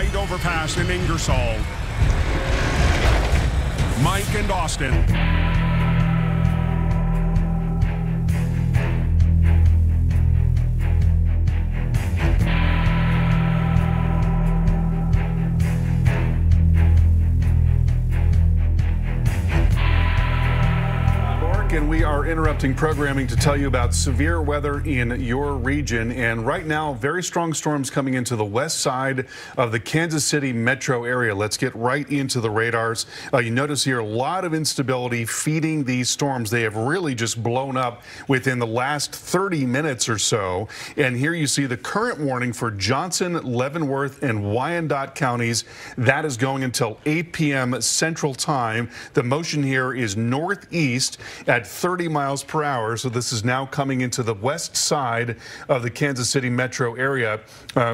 Light overpass in Ingersoll. Mike and Austin. And we are interrupting programming to tell you about severe weather in your region. And right now, very strong storms coming into the west side of the Kansas City metro area. Let's get right into the radars. You notice here a lot of instability feeding these storms. They have really just blown up within the last 30 minutes or so. And here you see the current warning for Johnson, Leavenworth, and Wyandotte counties. That is going until 8 p.m. Central Time. The motion here is northeast at 30 miles per hour. So this is now coming into the west side of the Kansas City metro area,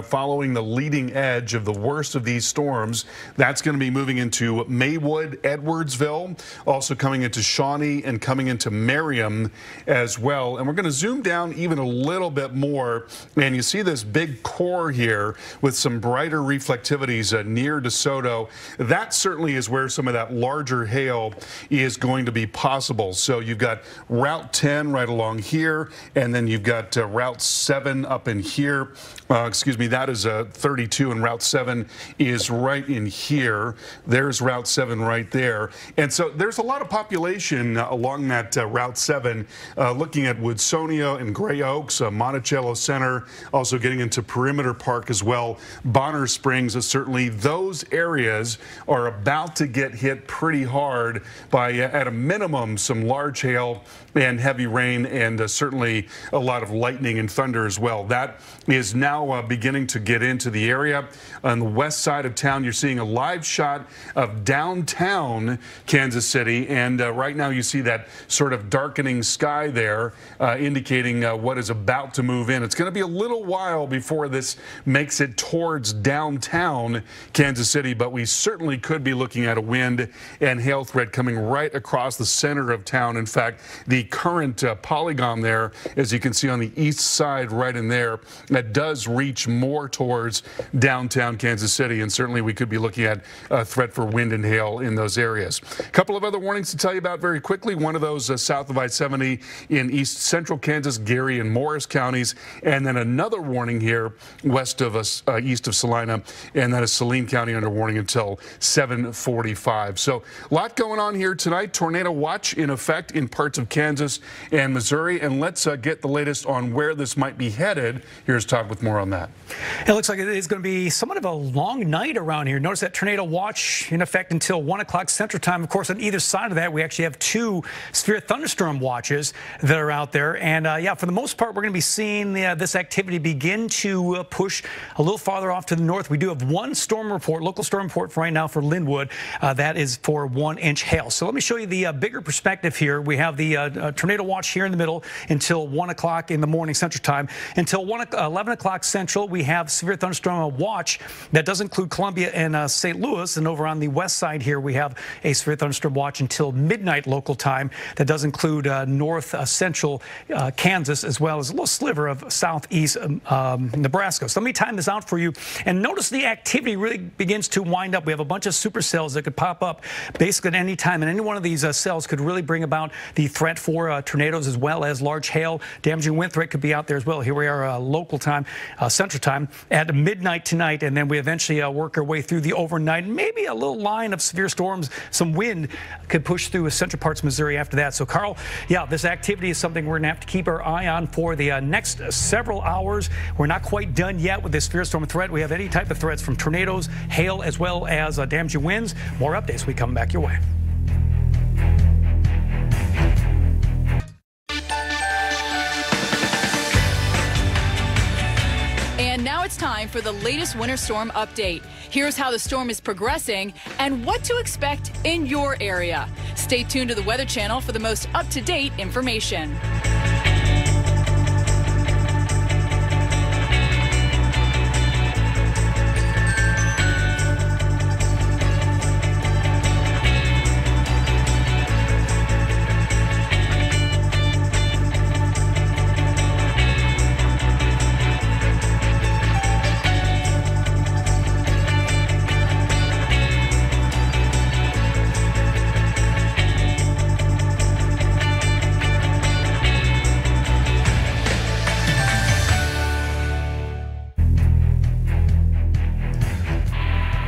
following the leading edge of the worst of these storms. That's going to be moving into Maywood, Edwardsville, also coming into Shawnee and coming into Merriam as well. And we're going to zoom down even a little bit more. And you see this big core here with some brighter reflectivities near DeSoto. That certainly is where some of that larger hail is going to be possible. So you've got Route 10 right along here, and then you've got Route 7 up in here. Excuse me, that is 32, and Route 7 is right in here. There's Route 7 right there. And so there's a lot of population along that Route 7, looking at Woodsonia and Gray Oaks, Monticello Center, also getting into Perimeter Park as well. Bonner Springs, certainly those areas are about to get hit pretty hard by, at a minimum, some large hail and heavy rain, and certainly a lot of lightning and thunder as well. That is now beginning to get into the area. On the west side of town, you're seeing a live shot of downtown Kansas City, and right now you see that sort of darkening sky there, indicating what is about to move in. It's going to be a little while before this makes it towards downtown Kansas City, but we certainly could be looking at a wind and hail threat coming right across the center of town. In fact, the current polygon there, as you can see on the east side right in there, that does reach more towards downtown Kansas City, and certainly we could be looking at a threat for wind and hail in those areas. A couple of other warnings to tell you about very quickly. One of those south of I-70 in east central Kansas, Gary and Morris counties, and then another warning here west of us, east of Salina, and that is Saline County under warning until 7:45. So a lot going on here tonight. Tornado watch in effect in parts of Kansas and Missouri, and let's get the latest on where this might be headed. Here's Todd with more on that. It looks like it is going to be somewhat of a long night around here. Notice that tornado watch in effect until 1 o'clock Central Time. Of course, on either side of that, we actually have 2 severe thunderstorm watches that are out there. And yeah, for the most part, we're going to be seeing this activity begin to push a little farther off to the north. We do have one storm report, local storm report for right now for Linwood. That is for 1-inch hail. So let me show you the bigger perspective here. We have the tornado watch here in the middle until 1 o'clock in the morning Central Time. Until 11 o'clock Central, we have severe thunderstorm watch. That does include Columbia and St. Louis. And over on the west side here, we have a severe thunderstorm watch until midnight local time. That does include north central Kansas, as well as a little sliver of southeast Nebraska. So let me time this out for you. And notice the activity really begins to wind up. We have a bunch of supercells that could pop up basically at any time. And any one of these cells could really bring about the threat for tornadoes as well as large hail. Damaging wind threat could be out there as well. Here we are local time, Central Time at midnight tonight, and then we eventually work our way through the overnight. Maybe a little line of severe storms, some wind could push through central parts of Missouri after that. So Carl, yeah, this activity is something we're going to have to keep our eye on for the next several hours. We're not quite done yet with this severe storm threat. We have any type of threats from tornadoes, hail, as well as damaging winds. More updates we come back your way. And now it's time for the latest winter storm update. Here's how the storm is progressing and what to expect in your area. Stay tuned to the Weather Channel for the most up-to-date information.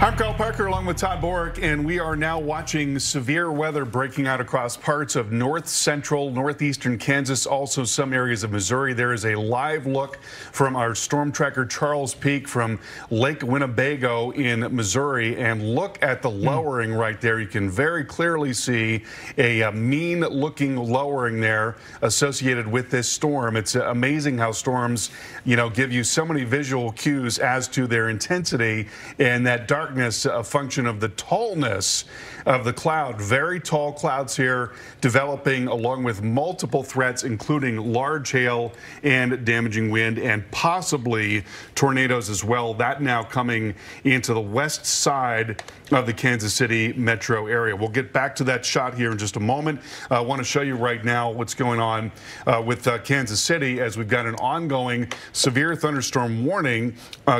I'm Carl Parker along with Todd Borick, and we are now watching severe weather breaking out across parts of north central, northeastern Kansas, also some areas of Missouri. There is a live look from our storm tracker Charles Peak from Lake Winnebago in Missouri, and look at the lowering right there. You can very clearly see a mean looking lowering there associated with this storm. It's amazing how storms, give you so many visual cues as to their intensity, and that darkness a function of the tallness of the cloud. Very tall clouds here developing along with multiple threats, including large hail and damaging wind and possibly tornadoes as well. That now coming into the west side of the Kansas City metro area. We'll get back to that shot here in just a moment. I want to show you right now what's going on with Kansas City, as we've got an ongoing severe thunderstorm warning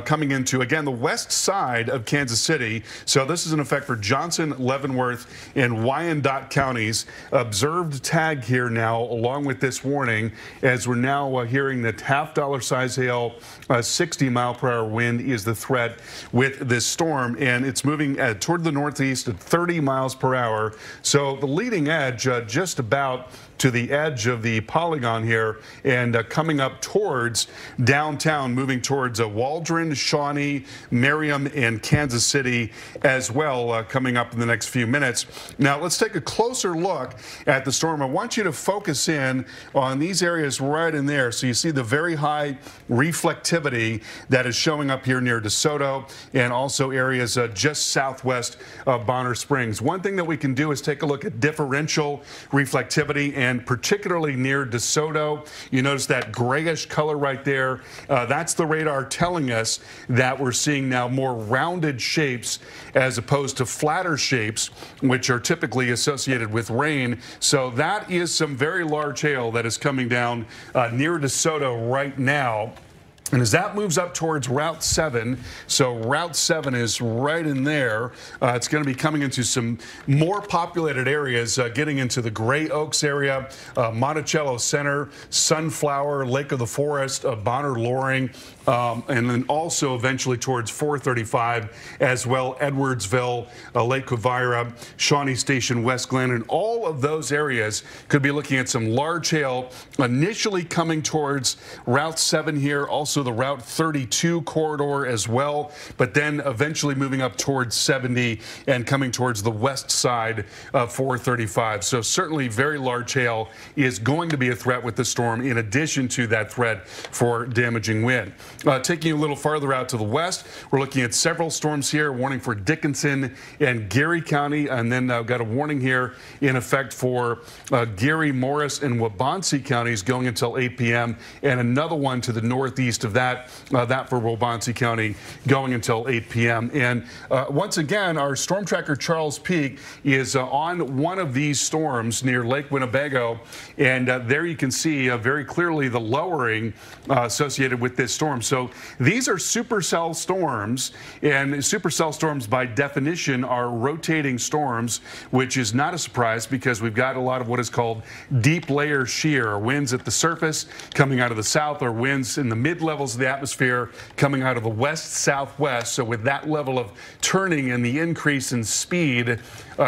coming into, again, the west side of Kansas City. So this is in effect for Johnson, Leavenworth, and Wyandotte counties. Observed tag here now along with this warning, as we're now hearing that half-dollar size hail, 60-mile-per-hour wind is the threat with this storm, and it's moving toward the northeast at 30 miles per hour. So the leading edge just about to the edge of the polygon here, and coming up towards downtown, moving towards Waldron, Shawnee, Merriam, and Kansas City as well, coming up in the next few minutes. Now let's take a closer look at the storm. I want you to focus in on these areas right in there. So you see the very high reflectivity that is showing up here near DeSoto, and also areas just southwest of Bonner Springs. One thing that we can do is take a look at differential reflectivity, and particularly near DeSoto, you notice that grayish color right there. That's the radar telling us that we're seeing now more rounded shapes as opposed to flatter shapes, which are typically associated with rain. So that is some very large hail that is coming down near DeSoto right now. And as that moves up towards Route 7, so Route 7 is right in there, it's going to be coming into some more populated areas, getting into the Gray Oaks area, Monticello Center, Sunflower, Lake of the Forest, Bonner Loring, and then also eventually towards 435 as well, Edwardsville, Lake Covira, Shawnee Station, West Glen, and all of those areas could be looking at some large hail initially coming towards Route 7 here, also the Route 32 corridor as well, but then eventually moving up towards 70 and coming towards the west side of 435. So certainly very large hail is going to be a threat with the storm, in addition to that threat for damaging wind. Taking a little farther out to the west, we're looking at several storms here. Warning for Dickinson and Geary County, and then got a warning here in effect for Geary, Morris, and Waubonsee counties going until 8 p.m. and another one to the northeast of that for Waubonsee County going until 8 p.m. And once again, our storm tracker Charles Peak is on one of these storms near Lake Winnebago, and there you can see very clearly the lowering associated with this storm. So these are supercell storms, and supercell storms by definition are rotating storms, which is not a surprise because we've got a lot of what is called deep layer shear, winds at the surface coming out of the south, or winds in the mid-levels of the atmosphere coming out of the west-southwest. So with that level of turning and the increase in speed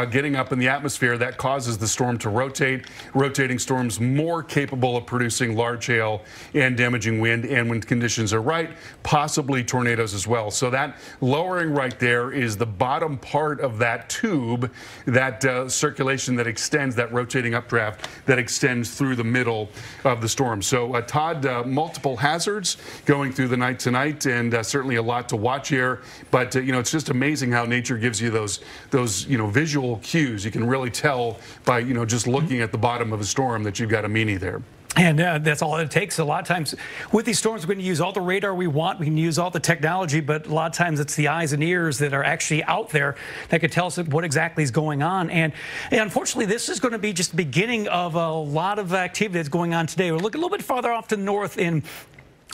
getting up in the atmosphere, that causes the storm to rotate. Rotating storms more capable of producing large hail and damaging wind, and when conditions are right, possibly tornadoes as well. So that lowering right there is the bottom part of that tube, that circulation that extends, that rotating updraft that extends through the middle of the storm. So Todd, multiple hazards going through the night tonight, and certainly a lot to watch here. But it's just amazing how nature gives you those visual cues. You can really tell by just looking at the bottom of a storm that you've got a meanie there. And that's all it takes. A lot of times with these storms, we're going to use all the radar we want. We can use all the technology, but a lot of times it's the eyes and ears that are actually out there that could tell us what exactly is going on. And unfortunately, this is going to be just the beginning of a lot of activity that's going on today. We're looking a little bit farther off to the north in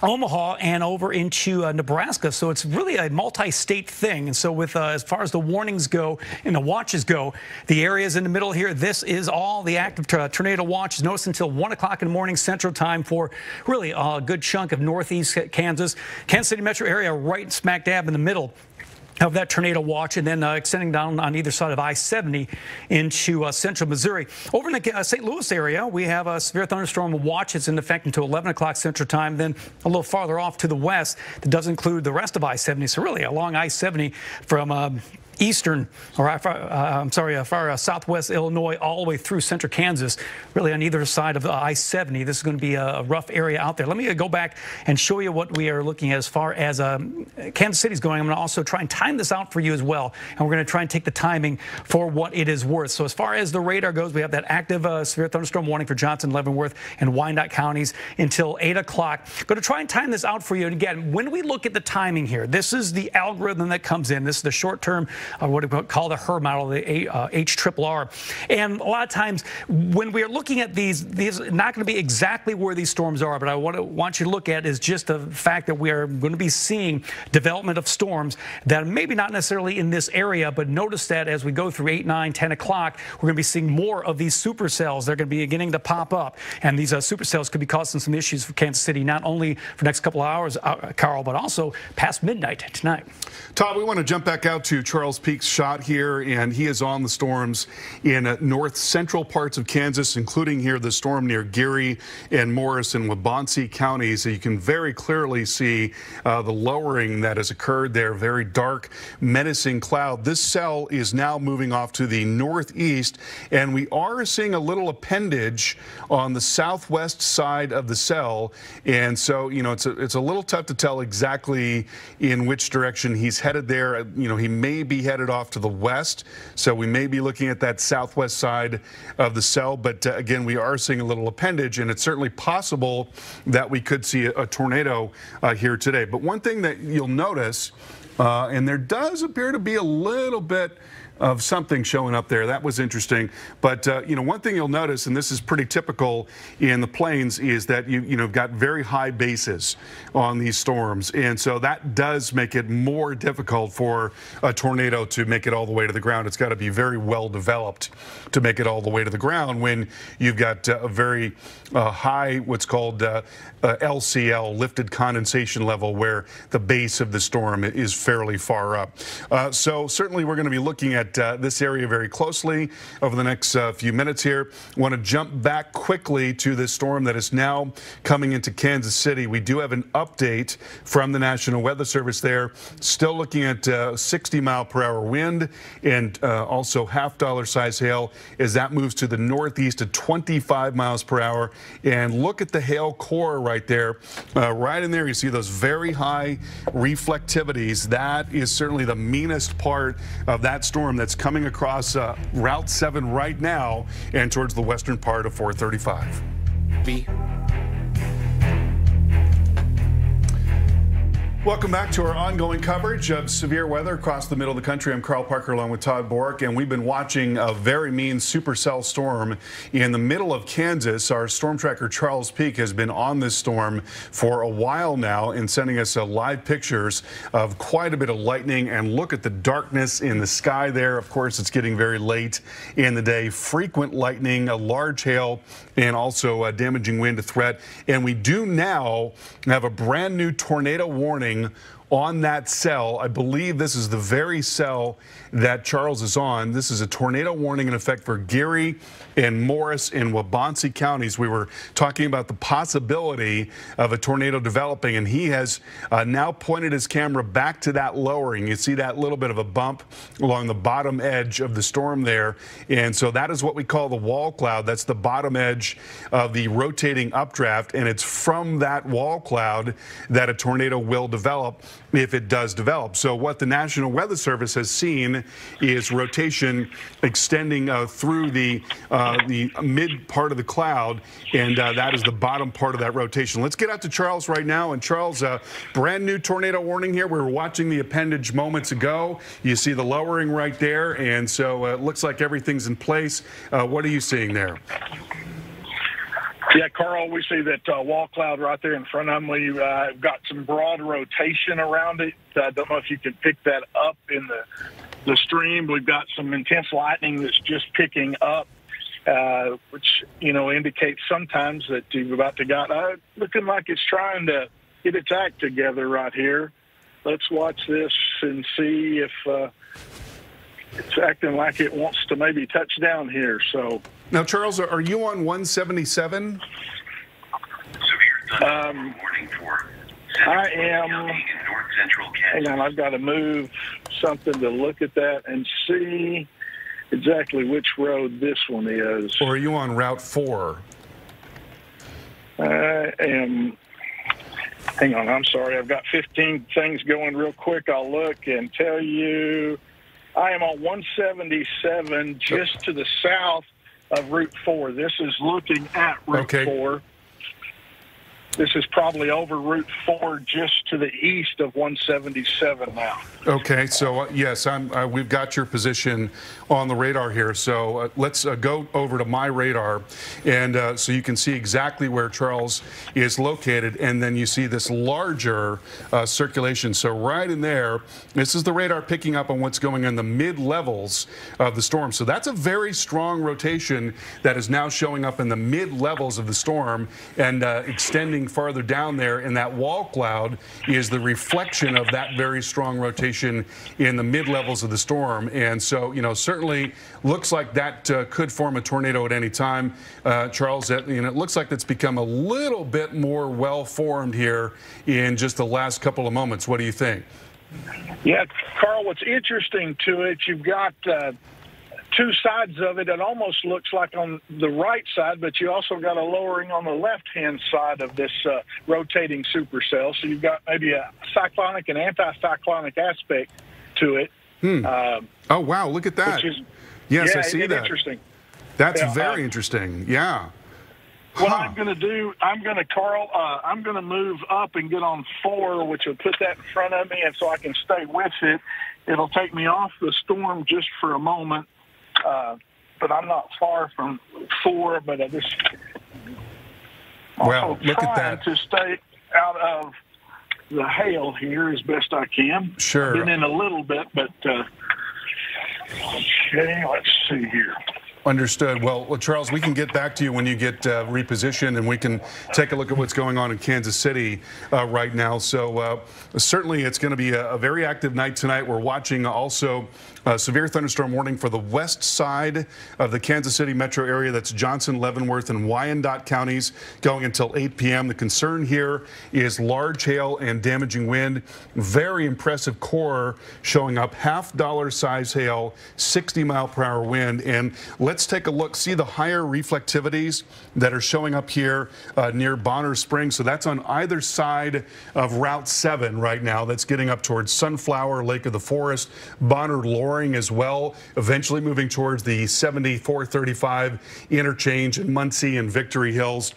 Omaha and over into Nebraska. So it's really a multi-state thing. And so with as far as the warnings go and the watches go, the areas in the middle here, this is all the active tornado watches. Notice until 1 o'clock in the morning Central Time for really a good chunk of northeast Kansas. Kansas City metro area right smack dab in the middle. of that tornado watch, and then extending down on either side of I-70 into central Missouri. Over in the St. Louis area, we have a severe thunderstorm watch. It's in effect until 11 o'clock Central Time. Then a little farther off to the west, that does include the rest of I-70. So really along I-70 from eastern, or far southwest Illinois, all the way through central Kansas, really on either side of I-70. This is going to be a rough area out there. Let me go back and show you what we are looking at as far as Kansas City's going. I'm going to also try and time this out for you as well, and we're going to try and take the timing for what it is worth. So as far as the radar goes, we have that active severe thunderstorm warning for Johnson, Leavenworth, and Wyandotte counties until 8 o'clock. Going to try and time this out for you. And again, when we look at the timing here, this is the algorithm that comes in. This is the short-term what we call the HRR model, the HRRR. And a lot of times when we're looking at these are not going to be exactly where these storms are, but I want you to look at is just the fact that we are going to be seeing development of storms that are maybe not necessarily in this area, but notice that as we go through 8, 9, 10 o'clock, we're going to be seeing more of these supercells. They're going to be beginning to pop up, and these supercells could be causing some issues for Kansas City, not only for the next couple of hours, Carl, but also past midnight tonight. Todd, we want to jump back out to Charles Peak's shot here, and he is on the storms in north central parts of Kansas, including here the storm near Geary and Morris and Waubonsee counties. So you can very clearly see the lowering that has occurred there. Very dark, menacing cloud. This cell is now moving off to the northeast, and we are seeing a little appendage on the southwest side of the cell. And so, you know, it's a little tough to tell exactly in which direction he's headed there. You know, he may be headed off to the west, so we may be looking at that southwest side of the cell. But again, we are seeing a little appendage, and it's certainly possible that we could see a tornado here today. But one thing that you'll notice, and there does appear to be a little bit of something showing up there. That was interesting. But, you know, one thing you'll notice, and this is pretty typical in the plains, is that you've got very high bases on these storms. And so that does make it more difficult for a tornado to make it all the way to the ground. It's got to be very well developed to make it all the way to the ground when you've got a very high, what's called LCL, lifted condensation level, where the base of the storm is fairly far up. So certainly we're going to be looking at this area very closely over the next few minutes here. I want to jump back quickly to this storm that is now coming into Kansas City. We do have an update from the National Weather Service there. Still looking at 60-mile-per-hour wind and also half-dollar size hail as that moves to the northeast at 25 miles per hour. And look at the hail core right there. Right in there, you see those very high reflectivities. That is certainly the meanest part of that storm that's coming across Route 7 right now and towards the western part of 435. Welcome back to our ongoing coverage of severe weather across the middle of the country. I'm Carl Parker along with Todd Bork, and we've been watching a very mean supercell storm in the middle of Kansas. Our storm tracker Charles Peak has been on this storm for a while now and sending us live pictures of quite a bit of lightning. And look at the darkness in the sky there. Of course, it's getting very late in the day. Frequent lightning, a large hail, and also a damaging wind threat. And we do now have a brand new tornado warning on that cell. I believe this is the very cell that Charles is on. This is a tornado warning in effect for Geary and Morris and Waubonsee counties. We were talking about the possibility of a tornado developing, and he has now pointed his camera back to that lowering. You see that little bit of a bump along the bottom edge of the storm there. And so that is what we call the wall cloud. That's the bottom edge of the rotating updraft, and it's from that wall cloud that a tornado will develop if it does develop. So what the National Weather Service has seen is rotation extending through the mid part of the cloud, and that is the bottom part of that rotation. Let's get out to Charles right now. And Charles, brand new tornado warning here. We were watching the appendage moments ago. You see the lowering right there, and so it looks like everything's in place. What are you seeing there? Yeah, Carl, we see that wall cloud right there in front of them. We've got some broad rotation around it. I don't know if you can pick that up in the stream. We've got some intense lightning that's just picking up, which, you know, indicates sometimes that you've about to got looking like it's trying to get its act together right here. Let's watch this and see if it's acting like it wants to maybe touch down here. So now, Charles, are you on 177? I am. Hang on, I've got to move something to look at that and see exactly which road this one is. Or are you on Route 4? I am. Hang on, I'm sorry. I've got 15 things going real quick. I'll look and tell you. I am on 177 just to the south of Route 4. This is looking at Route 4. This is probably over Route 4 just to the east of 177 now. Okay, so yes, we've got your position on the radar here. So let's go over to my radar, and so you can see exactly where Charles is located, and then you see this larger circulation. So right in there, this is the radar picking up on what's going on in the mid-levels of the storm. So that's a very strong rotation that is now showing up in the mid-levels of the storm and extending farther down there, and that wall cloud is the reflection of that very strong rotation in the mid-levels of the storm. And so, you know, certainly looks like that could form a tornado at any time. Charles, it looks like it's become a little bit more well-formed here in just the last couple of moments. What do you think? Yeah, Carl, what's interesting to it, you've got two sides of it. It almost looks like on the right side, but you also got a lowering on the left-hand side of this rotating supercell. So you've got maybe a cyclonic and anti-cyclonic aspect to it. Oh, wow, look at that. Yes, I see that. Interesting. That's very interesting. Yeah. What I'm going to do, I'm going to move up and get on 4, which will put that in front of me, and so I can stay with it. It'll take me off the storm just for a moment. But I'm not far from 4, but I just well, look at that. To stay out of the hail here as best I can. Sure. Been in a little bit, but okay, let's see here. Understood. Well, Charles, we can get back to you when you get repositioned, and we can take a look at what's going on in Kansas City right now. So certainly it's going to be a very active night tonight. We're watching also a severe thunderstorm warning for the west side of the Kansas City metro area. That's Johnson, Leavenworth, and Wyandotte counties going until 8 p.m. The concern here is large hail and damaging wind. Very impressive core showing up, $half size hail, 60-mile-per-hour wind. And let's take a look. See the higher reflectivities that are showing up here near Bonner Springs. So that's on either side of Route 7 right now. That's getting up towards Sunflower, Lake of the Forest, Bonner, Loring as well, eventually moving towards the 7435 interchange in Muncie and Victory Hills,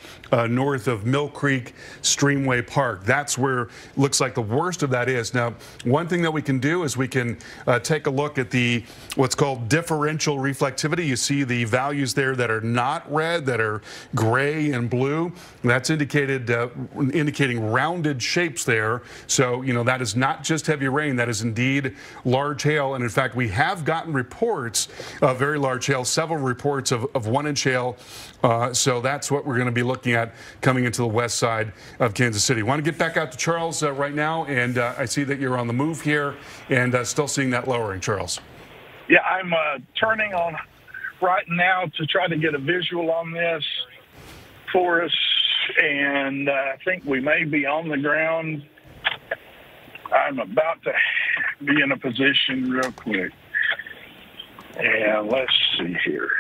north of Mill Creek, Streamway Park. That's where it looks like the worst of that is. Now, one thing that we can do is we can take a look at the what's called differential reflectivity. You see the values there that are not red, that are gray and blue. That's indicating rounded shapes there. So, you know, that is not just heavy rain. That is indeed large hail. And in fact, we have gotten reports of very large hail, several reports of 1-inch hail. So that's what we're going to be looking at coming into the west side of Kansas City. Want to get back out to Charles right now, and I see that you're on the move here and still seeing that lowering, Charles. Yeah, I'm turning on right now to try to get a visual on this for us, and I think we may be on the ground. I'm about to be in a position real quick. And let's see here.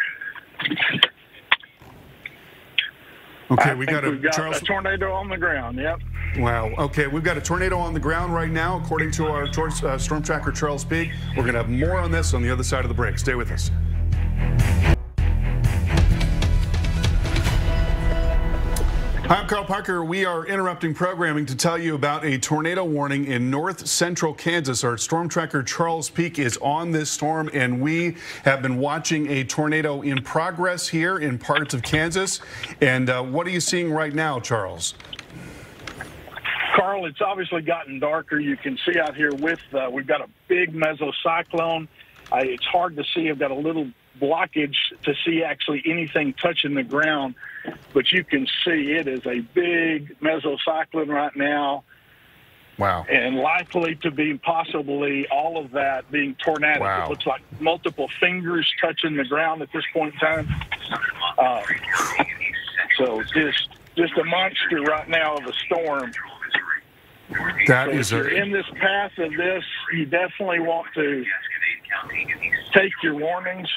Okay, we've got a tornado on the ground. Yep. Wow. Okay, we've got a tornado on the ground right now, according to our storm tracker, Charles Peak. We're going to have more on this on the other side of the break. Stay with us. Hi, I'm Carl Parker. We are interrupting programming to tell you about a tornado warning in north central Kansas. Our storm tracker, Charles Peak, is on this storm, and we have been watching a tornado in progress here in parts of Kansas. And what are you seeing right now, Charles? Carl, it's obviously gotten darker. You can see out here we've got a big mesocyclone. It's hard to see. I've got a little blockage to see actually anything touching the ground, but you can see it is a big mesocyclone right now. Wow. And likely to be possibly all of that being tornadic. Wow. It looks like multiple fingers touching the ground at this point in time. So just a monster right now of a storm. That So is if you're in this path of this, you definitely want to take your warnings.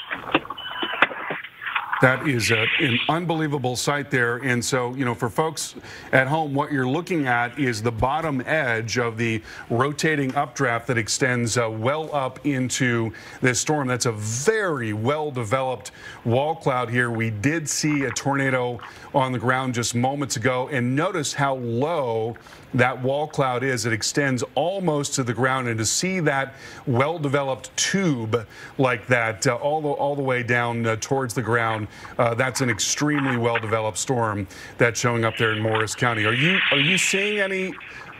That is an unbelievable sight there. And so, you know, for folks at home, what you're looking at is the bottom edge of the rotating updraft that extends well up into this storm. That's a very well-developed wall cloud here. We did see a tornado on the ground just moments ago, and notice how low that wall cloud is. It extends almost to the ground, and to see that well-developed tube like that all the way down towards the ground, that's an extremely well-developed storm that's showing up there in Morris County. Are you seeing any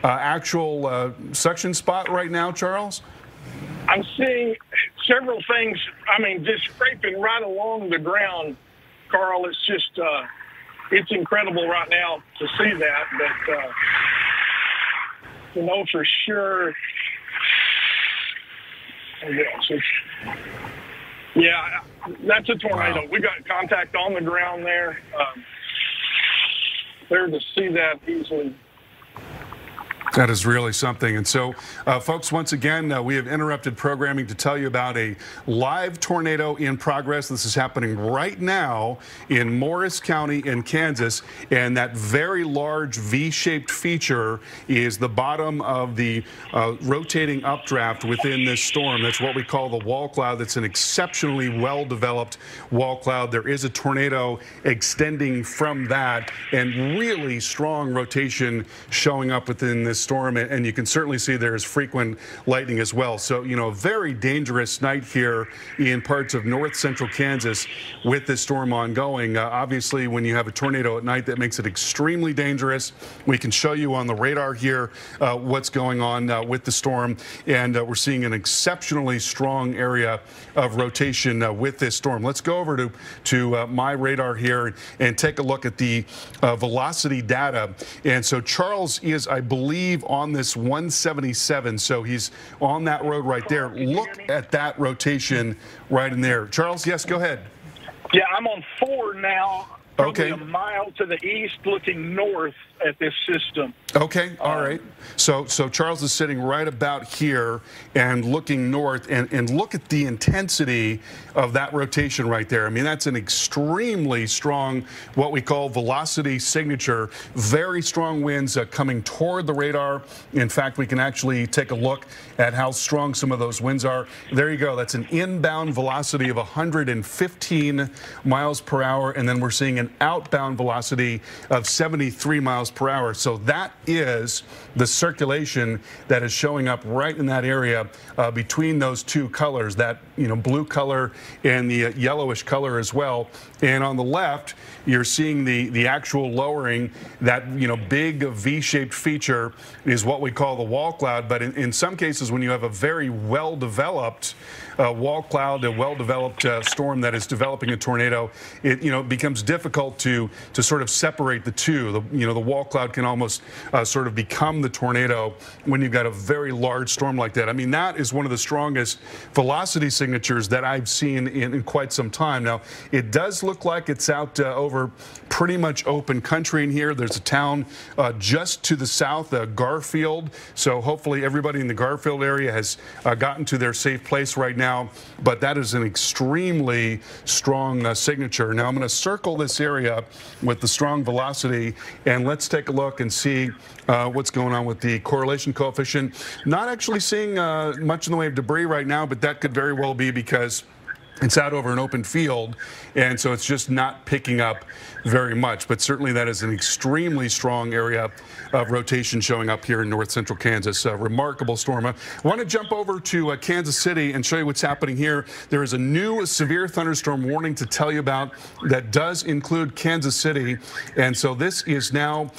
actual suction spot right now, Charles? I'm seeing several things. I mean, just scraping right along the ground, Carl. It's just it's incredible right now to see that, but to know for sure. Yeah, that's a tornado. Wow. We got contact on the ground there. There to see that easily. That is really something. And so, folks, once again, we have interrupted programming to tell you about a live tornado in progress. This is happening right now in Morris County in Kansas. And that very large V-shaped feature is the bottom of the rotating updraft within this storm. That's what we call the wall cloud. That's an exceptionally well-developed wall cloud. There is a tornado extending from that, and really strong rotation showing up within this storm, and you can certainly see there's frequent lightning as well. So, you know, a very dangerous night here in parts of north central Kansas with this storm ongoing. Obviously, when you have a tornado at night, that makes it extremely dangerous. We can show you on the radar here what's going on with the storm, and we're seeing an exceptionally strong area of rotation with this storm. Let's go over to my radar here and take a look at the velocity data. And so Charles is, I believe, on this 177, so he's on that road right there. Look at that rotation right in there. Charles, yes, go ahead. Yeah, I'm on 4 now. Probably Okay. a mile to the east, looking north at this system. Okay, all right. So Charles is sitting right about here and looking north, and look at the intensity of that rotation right there. I mean, that's an extremely strong, what we call velocity signature. Very strong winds coming toward the radar. In fact, we can actually take a look at how strong some of those winds are. There you go. That's an inbound velocity of 115 miles per hour, and then we're seeing an outbound velocity of 73 miles per hour. So that is the circulation that is showing up right in that area between those two colors, that, you know, blue color and the yellowish color as well. And on the left, you're seeing the actual lowering. That, you know, big V-shaped feature is what we call the wall cloud. But in some cases, when you have a very well-developed wall cloud, a well-developed storm that is developing a tornado, it, you know, becomes difficult to sort of separate the two. The wall cloud can almost sort of become the tornado when you've got a very large storm like that. I mean, that is one of the strongest velocity signatures that I've seen in quite some time. Now, it does look like it's out over pretty much open country in here. There's a town just to the south, Garfield. So hopefully everybody in the Garfield area has gotten to their safe place right now. But that is an extremely strong signature. Now, I'm going to circle this area with the strong velocity, and let's take a look and see what's going on with the correlation coefficient. Not actually seeing much in the way of debris right now, but that could very well be because it's out over an open field, and so it's just not picking up very much. But certainly that is an extremely strong area of rotation showing up here in north central Kansas. A remarkable storm. I want to jump over to Kansas City and show you what's happening here. There is a new severe thunderstorm warning to tell you about that does include Kansas City. And so this is now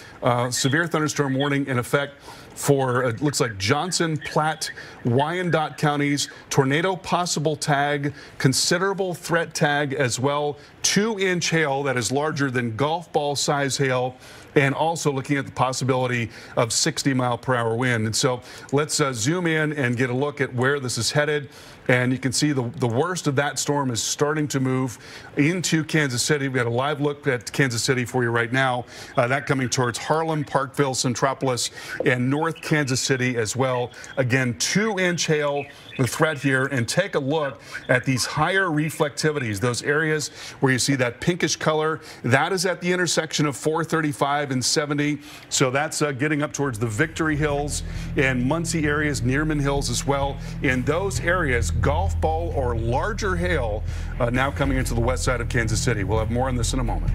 severe thunderstorm warning in effect for, it looks like, Johnson, Platte, Wyandotte counties, tornado possible tag, considerable threat tag as well, 2-inch hail that is larger than golf ball size hail, and also looking at the possibility of 60-mile-per-hour wind. And so let's zoom in and get a look at where this is headed. And you can see the worst of that storm is starting to move into Kansas City. We've got a live look at Kansas City for you right now. That coming towards Harlem, Parkville, Centropolis, and North Kansas City as well. Again, 2-inch hail, the threat here. And take a look at these higher reflectivities, those areas where you see that pinkish color. That is at the intersection of 435 and 70. So that's getting up towards the Victory Hills and Muncie areas, Nearman Hills as well. In those areas, golf ball or larger hail now coming into the west side of Kansas City. We'll have more on this in a moment.